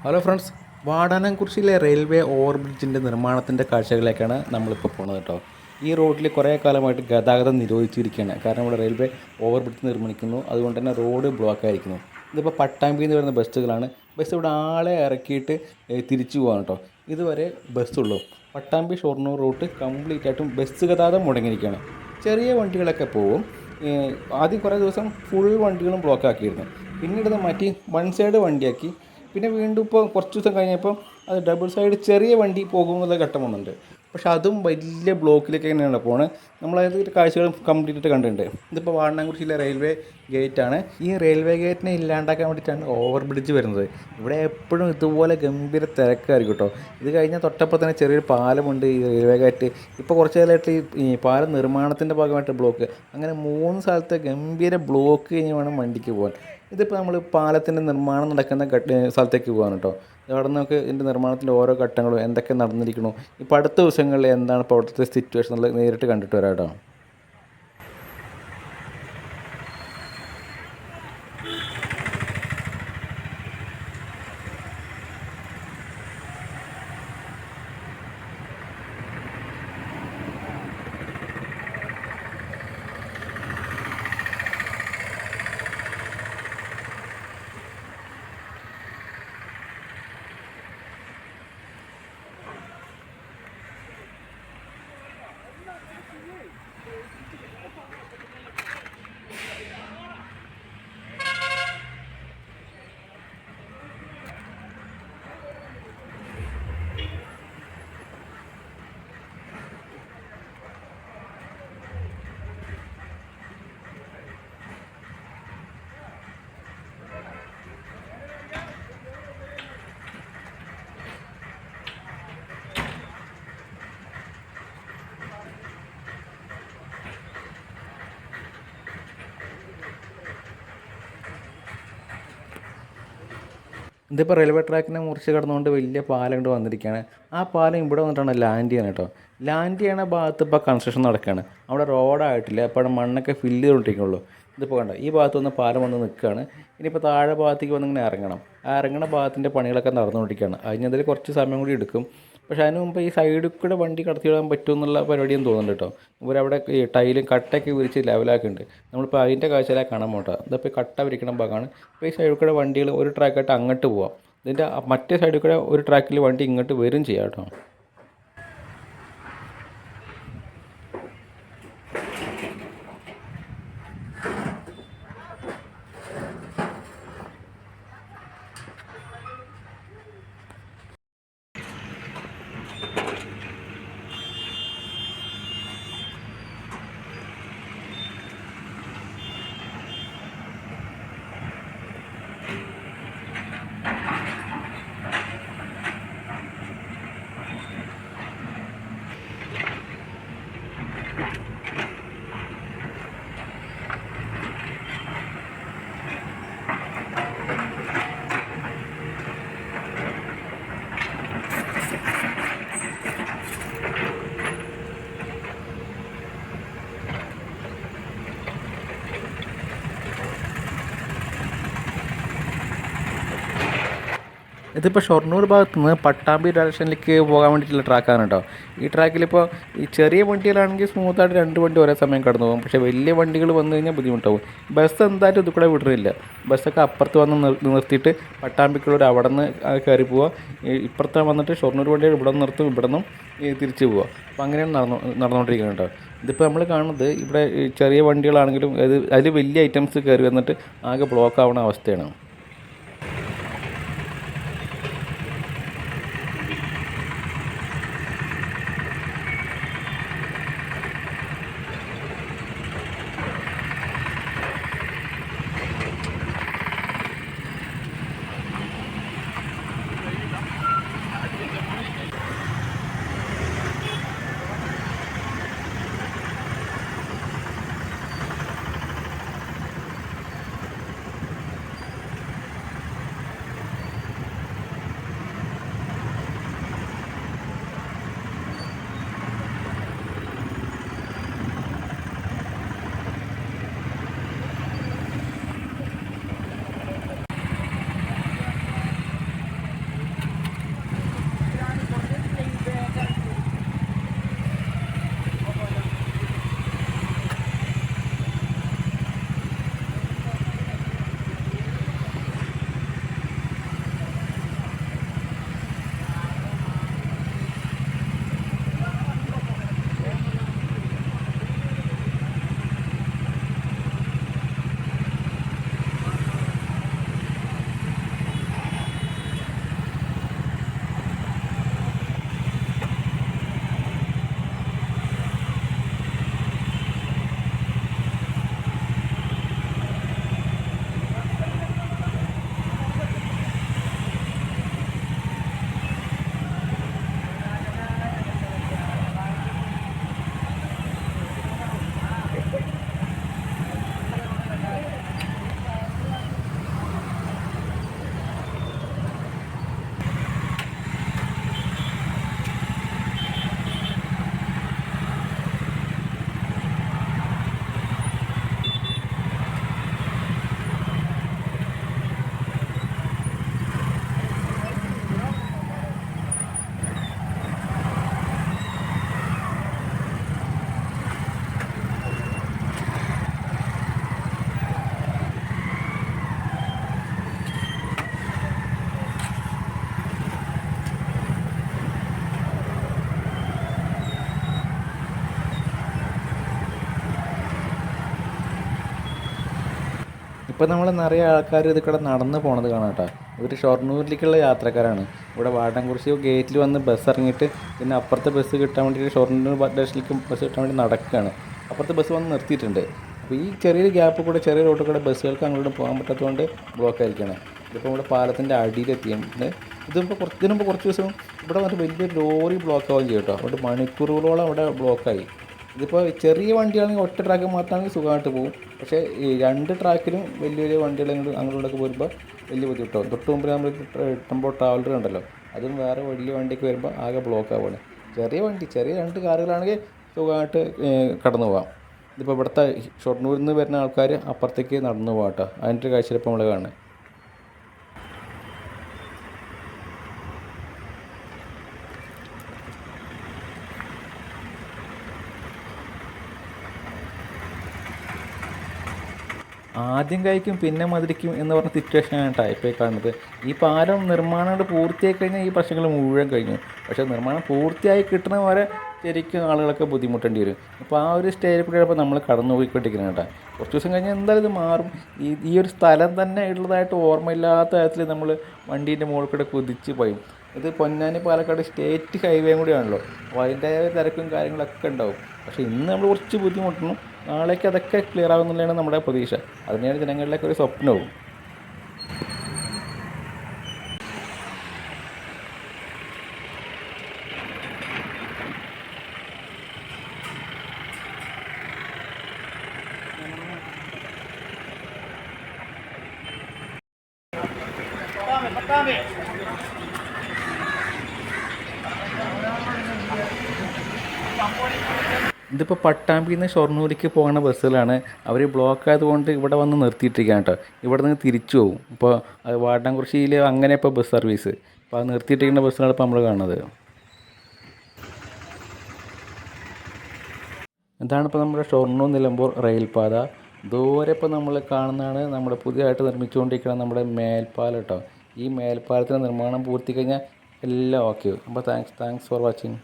Hello friends, വാടാനംകുറിശ്ശിയിലെ railway over ബ്രിഡ്ജിൻ്റെ നിർമ്മാണത്തിൻ്റെ കാഴ്ചകളിലേക്കാണ് നമ്മളിപ്പോൾ പോകുന്നത് കേട്ടോ. ഈ റോഡിൽ കുറേ കാലമായിട്ട് ഗതാഗതം നിരോധിച്ചിരിക്കുകയാണ്. കാരണം ഇവിടെ റെയിൽവേ ഓവർ ബ്രിഡ്ജ് നിർമ്മിക്കുന്നു, അതുകൊണ്ട് തന്നെ റോഡ് ബ്ലോക്ക് ആയിരിക്കുന്നു. ഇതിപ്പോൾ പട്ടാമ്പിയിൽ നിന്ന് വരുന്ന ബസ്സുകളാണ്. ബസ് ഇവിടെ ആളെ ഇറക്കിയിട്ട് തിരിച്ചു പോകാൻ കേട്ടോ. ഇതുവരെ ബസ്സുള്ളൂ. പട്ടാമ്പി ഷൊർണൂർ റൂട്ട് കംപ്ലീറ്റ് ആയിട്ടും ബസ് ഗതാഗതം മുടങ്ങിയിരിക്കുകയാണ്. ചെറിയ വണ്ടികളൊക്കെ പോകും. ആദ്യം കുറേ ദിവസം ഫുൾ വണ്ടികളും ബ്ലോക്ക് ആക്കിയിരുന്നു. പിന്നീട് ഇത് മാറ്റി വൺ സൈഡ് വണ്ടിയാക്കി. പിന്നെ വീണ്ടും ഇപ്പോൾ കുറച്ച് ദിവസം കഴിഞ്ഞപ്പോൾ അത് ഡബിൾ സൈഡ് ചെറിയ വണ്ടി പോകുമെന്നുള്ള ഘട്ടം വന്നിട്ടുണ്ട്. പക്ഷെ അതും വലിയ ബ്ലോക്കിലേക്ക് തന്നെയാണ് പോകുന്നത്. നമ്മളത് കാഴ്ചകളും കംപ്ലീറ്റ് ആയിട്ട് കണ്ടിട്ടുണ്ട്. ഇതിപ്പോൾ വാടാനംകുറിശ്ശിയിലെ റെയിൽവേ ഗേറ്റാണ്. ഈ റെയിൽവേ ഗേറ്റിനെ ഇല്ലാണ്ടാക്കാൻ വേണ്ടിയിട്ടാണ് ഓവർ ബ്രിഡ്ജ് വരുന്നത്. ഇവിടെ എപ്പോഴും ഇതുപോലെ ഗംഭീര തിരക്കായിരിക്കും കേട്ടോ. ഇത് കഴിഞ്ഞാൽ തൊട്ടപ്പോൾ തന്നെ ചെറിയൊരു പാലമുണ്ട് ഈ റെയിൽവേ ഗേറ്റ്. ഇപ്പോൾ കുറച്ച് കാലമായിട്ട് ഈ പാലം നിർമ്മാണത്തിൻ്റെ ഭാഗമായിട്ട് ബ്ലോക്ക്. അങ്ങനെ 3 സ്ഥലത്തെ ഗംഭീര ബ്ലോക്ക് കഴിഞ്ഞ് വേണം വണ്ടിക്ക് പോകാൻ. ഇതിപ്പോൾ നമ്മൾ പാലത്തിൻ്റെ നിർമ്മാണം നടക്കുന്ന സ്ഥലത്തേക്ക് പോകാൻ കേട്ടോ. അവിടെ നമുക്ക് ഇതിൻ്റെ നിർമ്മാണത്തിൻ്റെ ഓരോ ഘട്ടങ്ങളും എന്തൊക്കെ നടന്നിരിക്കണോ, ഇപ്പോൾ അടുത്ത ദിവസങ്ങളിൽ എന്താണ് ഇപ്പോൾ അവിടുത്തെ സിറ്റുവേഷൻ എന്നുള്ളത് നേരിട്ട് കണ്ടിട്ട് വരാം കേട്ടോ. ഇതിപ്പോൾ റെയിൽവേ ട്രാക്കിനെ മുറിച്ച് കടന്നുകൊണ്ട് വലിയ പാലം കൊണ്ട് വന്നിരിക്കുകയാണ്. ആ പാലം ഇവിടെ വന്നിട്ടാണ് ലാൻഡ് ചെയ്യണം കേട്ടോ. ലാൻഡ് ചെയ്യണ ഭാഗത്ത് ഇപ്പോൾ കൺസ്ട്രക്ഷൻ നടക്കുകയാണ്. അവിടെ റോഡായിട്ടില്ല, അപ്പോൾ അവിടെ മണ്ണൊക്കെ ഫില്ല് ചെയ്തുകൊണ്ടിരിക്കുള്ളൂ. ഇതിപ്പോൾ കണ്ട ഈ ഭാഗത്ത് വന്ന് പാലം വന്ന് നിൽക്കുകയാണ്. ഇനിയിപ്പോൾ താഴെ ഭാഗത്തേക്ക് വന്ന് ഇങ്ങനെ ഇറങ്ങണം. ആ ഇറങ്ങണ ഭാഗത്തിൻ്റെ പണികളൊക്കെ നടന്നുകൊണ്ടിരിക്കുകയാണ്. അതിനതിൽ കുറച്ച് സമയം കൂടി എടുക്കും. പക്ഷേ അതിന് മുമ്പ് ഈ സൈഡിൽ കൂടെ വണ്ടി കടത്തി വിടാൻ പറ്റുമെന്നുള്ള പരിപാടിയും തോന്നുന്നുണ്ട് കേട്ടോ. ഇവരവിടെ ഈ ടൈലും കട്ടയൊക്കെ വിരിച്ച് ലെവലാക്കുന്നുണ്ട്. നമ്മളിപ്പോൾ അതിൻ്റെ കാഴ്ചയിലാണ് കാണാൻ പോകട്ടോ. ഇതിപ്പോൾ കട്ട വിരിക്കണ ഭാഗമാണ്. ഇപ്പോൾ ഈ സൈഡിൽ കൂടെ വണ്ടികൾ ഒരു ട്രാക്കായിട്ട് അങ്ങോട്ട് പോവാം. ഇതിൻ്റെ മറ്റേ സൈഡിൽ കൂടെ ഒരു ട്രാക്കിൽ വണ്ടി ഇങ്ങോട്ട് വരും ചെയ്യാം കേട്ടോ. ഇതിപ്പോൾ ഷൊർണൂർ ഭാഗത്ത് നിന്ന് പട്ടാമ്പി ഡയറക്ഷനിലേക്ക് പോകാൻ വേണ്ടിയിട്ടുള്ള ട്രാക്കാണ് കേട്ടോ. ഈ ട്രാക്കിലിപ്പോൾ ഈ ചെറിയ വണ്ടികളാണെങ്കിൽ സ്മൂത്തായിട്ട് 2 വണ്ടി ഒരേ സമയം കടന്നു പോകും. പക്ഷേ വലിയ വണ്ടികൾ വന്നു കഴിഞ്ഞാൽ ബുദ്ധിമുട്ടാവും. ബസ് എന്തായാലും ഇത് കൂടെ വിടുന്നില്ല. ബസ്സൊക്കെ അപ്പുറത്ത് വന്ന് നിർത്തിയിട്ട് പട്ടാമ്പിക്കുള്ളവർ അവിടെ നിന്ന് കയറി പോവുക. ഇപ്പുറത്ത് വന്നിട്ട് ഷൊർണൂർ വണ്ടികൾ ഇവിടെ നിന്ന് നിർത്തും, ഇവിടെ നിന്നും തിരിച്ച് പോവുക. അപ്പോൾ അങ്ങനെയാണ് നടന്നുകൊണ്ടിരിക്കുന്നത് കേട്ടോ. ഇതിപ്പോൾ നമ്മൾ കാണുന്നത് ഇവിടെ ചെറിയ വണ്ടികളാണെങ്കിലും അതിൽ വലിയ ഐറ്റംസ് കയറി വന്നിട്ട് ആകെ ബ്ലോക്ക് ആവുന്ന അവസ്ഥയാണ്. ഇപ്പോൾ നമ്മൾ നിറയെ ആൾക്കാർ ഇത് കൂടെ നടന്ന് പോണത് കാണാം കേട്ടോ. ഇവർ ഷൊർണൂരിലേക്കുള്ള യാത്രക്കാരാണ്. ഇവിടെ വാടാൻകുറിശ്ശി ഗേറ്റിൽ വന്ന് ബസ് ഇറങ്ങിയിട്ട് പിന്നെ അപ്പുറത്തെ ബസ് കിട്ടാൻ വേണ്ടിയിട്ട് ഷൊർണൂർ സ്റ്റേഷനിലേക്ക് ബസ് കിട്ടാൻ വേണ്ടി നടക്കുകയാണ്. അപ്പുറത്തെ ബസ് വന്ന് നിർത്തിയിട്ടുണ്ട്. അപ്പോൾ ഈ ചെറിയൊരു ഗ്യാപ്പ് കൂടെ ചെറിയ റോഡിൽ കൂടെ ബസ്സുകൾക്ക് അങ്ങോട്ട് പോകാൻ പറ്റാത്തതുകൊണ്ട് ബ്ലോക്ക് ആയിരിക്കുകയാണ്. ഇതിപ്പോൾ ഇവിടെ പാലത്തിൻ്റെ അടിയിലെത്തിയിട്ടുണ്ട്. ഇതിന് മുമ്പ് കുറച്ച് ദിവസം ഇവിടെ വന്നിട്ട് വലിയൊരു ലോറി ബ്ലോക്ക് ആവുകയും ചെയ്യും കേട്ടോ. അവിടെ മണിക്കൂറുകളോളം അവിടെ ബ്ലോക്കായി. ഇതിപ്പോൾ ചെറിയ വണ്ടിയാണെങ്കിൽ ഒറ്റ ട്രാക്ക് മാത്രമാണെങ്കിൽ സുഖമായിട്ട് പോകും. പക്ഷേ ഈ 2 ട്രാക്കിലും വലിയ വലിയ വണ്ടികൾ അങ്ങോട്ടൊക്കെ വരുമ്പോൾ വലിയ ബുദ്ധിമുട്ടാവും. തൊട്ട് മുമ്പ് നമ്മൾ ടെമ്പോ ട്രാവലർ ഉണ്ടല്ലോ, അതും വേറെ വലിയ വണ്ടിക്ക് വരുമ്പോൾ ആകെ ബ്ലോക്ക് ആവുകയാണ്. ചെറിയ വണ്ടി, ചെറിയ 2 കാറുകളാണെങ്കിൽ സുഖമായിട്ട് കടന്നു പോകാം. ഇതിപ്പോൾ ഇവിടുത്തെ ഷൊർണൂരിൽ നിന്ന് വരുന്ന ആൾക്കാർ അപ്പുറത്തേക്ക് നടന്നു പോകാം കേട്ടോ. അതിൻ്റെ ഒരു കാഴ്ചയിലിപ്പോൾ നമ്മൾ കാണുന്നത്. ആദ്യം കഴിക്കും പിന്നെ മധുരിക്കും എന്ന് പറഞ്ഞ സിറ്റുവേഷനാണ് കേട്ടോ ഇപ്പോൾ കാണുന്നത്. ഈ പാലം നിർമ്മാണം കൊണ്ട് പൂർത്തിയായി കഴിഞ്ഞാൽ ഈ പ്രശ്നങ്ങൾ മുഴുവൻ കഴിഞ്ഞു. പക്ഷേ നിർമ്മാണം പൂർത്തിയായി കിട്ടണ വരെ ശരിക്കും ആളുകളൊക്കെ ബുദ്ധിമുട്ടേണ്ടി വരും. അപ്പോൾ ആ ഒരു സ്റ്റേജിൽ കൂടെ ഇപ്പോൾ നമ്മൾ കടന്നു പോയിക്കൊണ്ടിരിക്കുന്നത് കേട്ടോ. കുറച്ച് ദിവസം കഴിഞ്ഞാൽ എന്തായാലും ഇത് മാറും. ഈ ഒരു സ്ഥലം തന്നെ ഉള്ളതായിട്ട് ഓർമ്മയില്ലാത്ത തരത്തിൽ നമ്മൾ വണ്ടീൻ്റെ മുകളിൽ കൂടെ കുതിച്ച് പോയി. ഇത് പൊന്നാനി പാലക്കാട് സ്റ്റേറ്റ് ഹൈവേയും കൂടിയാണല്ലോ. അപ്പോൾ അതിൻ്റെതായ തിരക്കും കാര്യങ്ങളൊക്കെ ഉണ്ടാവും. പക്ഷേ ഇന്ന് നമ്മൾ കുറച്ച് ബുദ്ധിമുട്ടണം. നാളേക്ക് അതൊക്കെ ക്ലിയർ ആകുന്നുള്ളതാണ് നമ്മുടെ പ്രതീക്ഷ. അതിനെയാണ് ജനങ്ങളിലേക്ക് ഒരു സ്വപ്നവും. ഇതിപ്പോൾ പട്ടാമ്പിയിൽ നിന്ന് ഷൊർണൂരിലേക്ക് പോകുന്ന ബസ്സുകളാണ്. അവർ ബ്ലോക്ക് ആയതുകൊണ്ട് ഇവിടെ വന്ന് നിർത്തിയിട്ടിരിക്കുകയാണ് കേട്ടോ. ഇവിടെ നിന്ന് തിരിച്ചു പോകും. ഇപ്പോൾ വാടാൻകുറിശ്ശിയിൽ അങ്ങനെ ഇപ്പോൾ ബസ് സർവീസ്. അപ്പോൾ അത് നിർത്തിയിട്ടിരിക്കുന്ന ബസ്സുകളാണ് ഇപ്പോൾ നമ്മൾ കാണുന്നത്. ഇതാണ് ഇപ്പോൾ നമ്മുടെ ഷൊർണൂർ നിലമ്പൂർ റെയിൽപാത. ദൂരെ ഇപ്പോൾ നമ്മൾ കാണുന്നതാണ് നമ്മുടെ പുതിയതായിട്ട് നിർമ്മിച്ചുകൊണ്ടിരിക്കുന്ന നമ്മുടെ മേൽപ്പാലം കേട്ടോ. ഈ മേൽപ്പാലത്തിൻ്റെ നിർമ്മാണം പൂർത്തി കഴിഞ്ഞാൽ എല്ലാം ഓക്കെ. അപ്പോൾ താങ്ക്സ് ഫോർ വാച്ചിങ്.